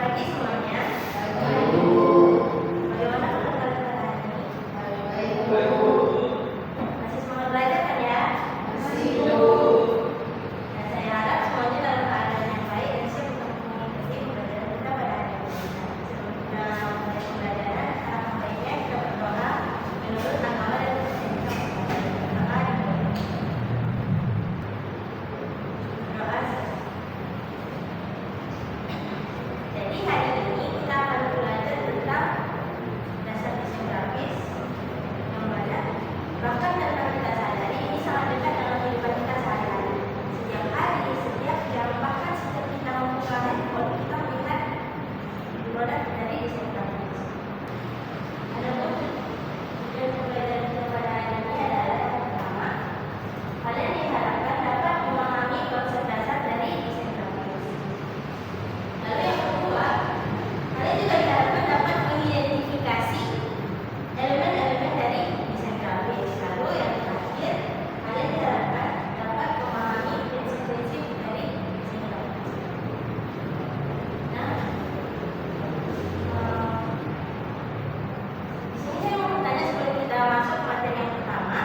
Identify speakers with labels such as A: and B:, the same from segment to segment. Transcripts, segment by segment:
A: pagi semuanya. Bagaimana kabar kalian hari ini? Masih semangat belajar kan ya? Dan saya harap semuanya dalam keadaan yang baik dan siap untuk mengikuti pembelajaran kita pada hari ini. Sebelum kita mulai pembelajaran, alangkah baiknya kita berdoa menurut agama dan kepercayaan kita. Maka doa. Jadi hari ini kita akan belajar tentang dasar desain grafis yang mana bahkan tanpa kita sadari ini sangat dekat dalam kehidupan kita sehari-hari. Setiap hari, setiap jam, bahkan setiap kita membuka handphone, kita melihat produk dari desain grafis. Adapun tujuan pembelajaran kita pada hari ini adalah yang pertama, kalian diharapkan dapat memahami konsep dasar dari desain grafis. Lalu yang kedua, kalian juga diharapkan dapat mengidentifikasi elemen-elemen dari desain grafis. Lalu yang terakhir, kalian diharapkan dapat memahami prinsip-prinsip dari desain grafis. Nah, di sini saya mau bertanya sebelum kita masuk materi yang pertama.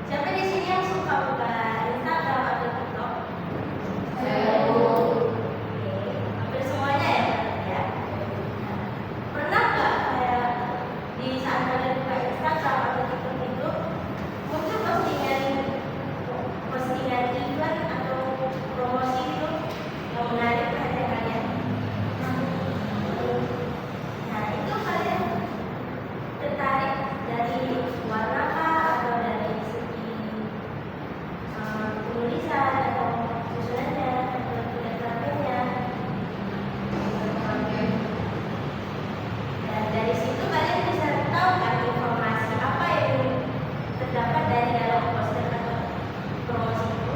A: Siapa di sini yang suka buka Instagram atau TikTok? Hampir semuanya ya, berarti ya. Pernah nggak kayak di saat kalian buka Instagram atau TikTok itu muncul postingan iklan atau promosi itu yang menarik perhatian kalian? Nah, itu kalian tertarik dari warna kah atau dari segi tulisan atau susunannya atau tidak grafiknya? Dan dari situ kalian bisa tahu kan informasi apa yang terdapat dari dalam poster atau promosi itu.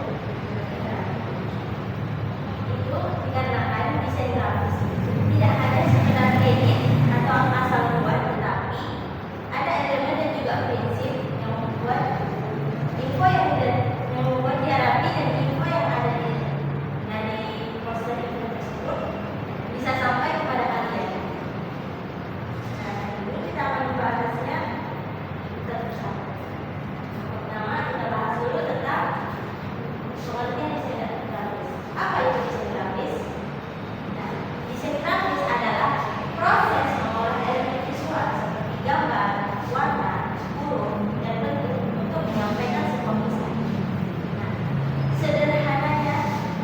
A: Itu dikarenakan desain grafis tidak hanya sekedar edit atau asal buat, tetapi ada elemen dan juga prinsip yang membuat info yang membuat dia rapi dan info yang ada dari poster itu tersebut bisa sampai kepada kalian. Nah, hari ini kita akan membahasnya bersama. Pertama, kita bahas dulu tentang pengertian desain grafis. Apa itu desain grafis? Nah, desain grafis adalah proses mengolah elemen visual seperti gambar, warna, huruf, dan bentuk untuk menyampaikan sebuah pesan. Nah, sederhananya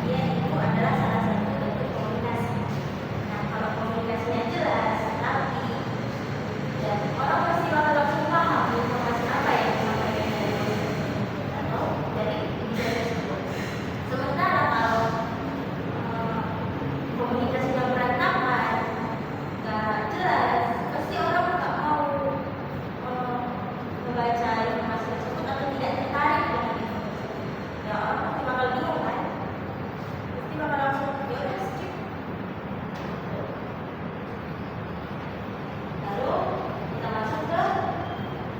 A: dia itu adalah salah satu bentuk komunikasi. Nah, kalau komunikasinya jelas, rapi, dan orang pasti bakal langsung paham informasi apa yang disampaikan atau dari desain tersebut. Sementara kalau komunikasinya berantakan, nggak jelas, pasti orang nggak mau membaca informasi tersebut atau tidak tertarik dengan itu. Ya, orang pasti bakal bingung kan? Pasti bakal langsung ya udah skip. Lalu kita masuk ke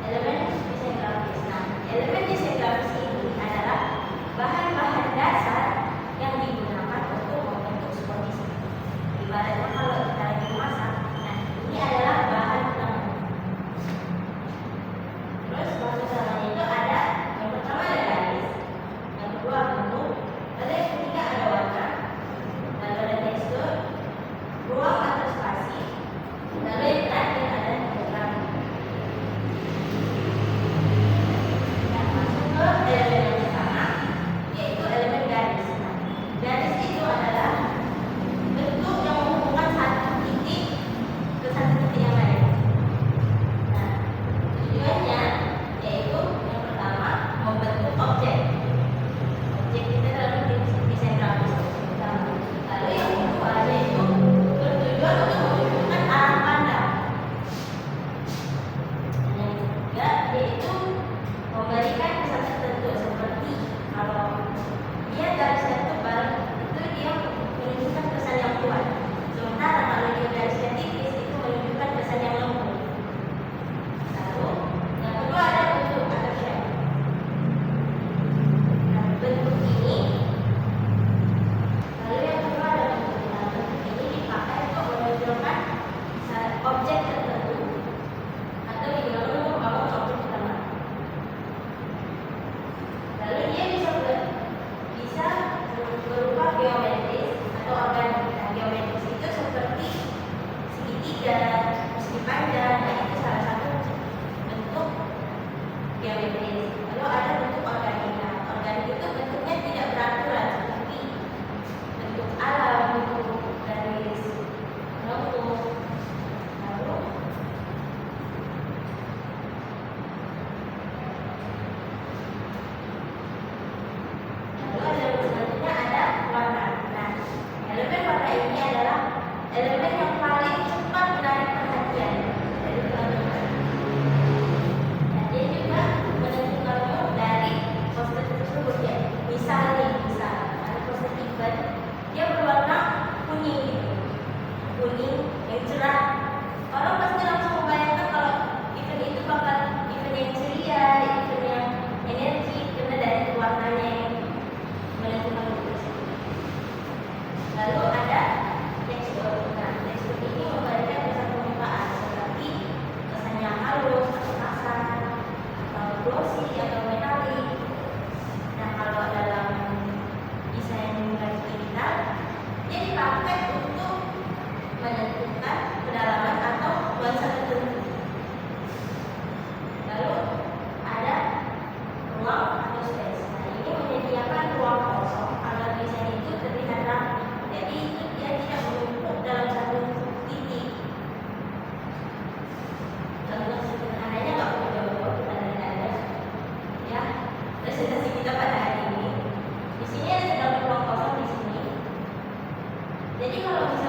A: elemen desain grafis. Nah, elemen desain grafis ini adalah bahan-bahan dasar yang digunakan untuk membentuk sebuah desain. Ibaratnya kalau kita lagi memasak, nah ini adalah bahan utama. Terus bahan utamanya itu ada yang pertama ada garis, yang kedua bentuk, lalu yang ketiga ada warna, lalu ada tekstur, ruang atau spasi, lalu yang terakhir ada diagram. Nah, masuk ke elemen yang pertama, yaitu elemen garis. Nah, garis itu adalah bentuk yang menghubungkan Jadi kalau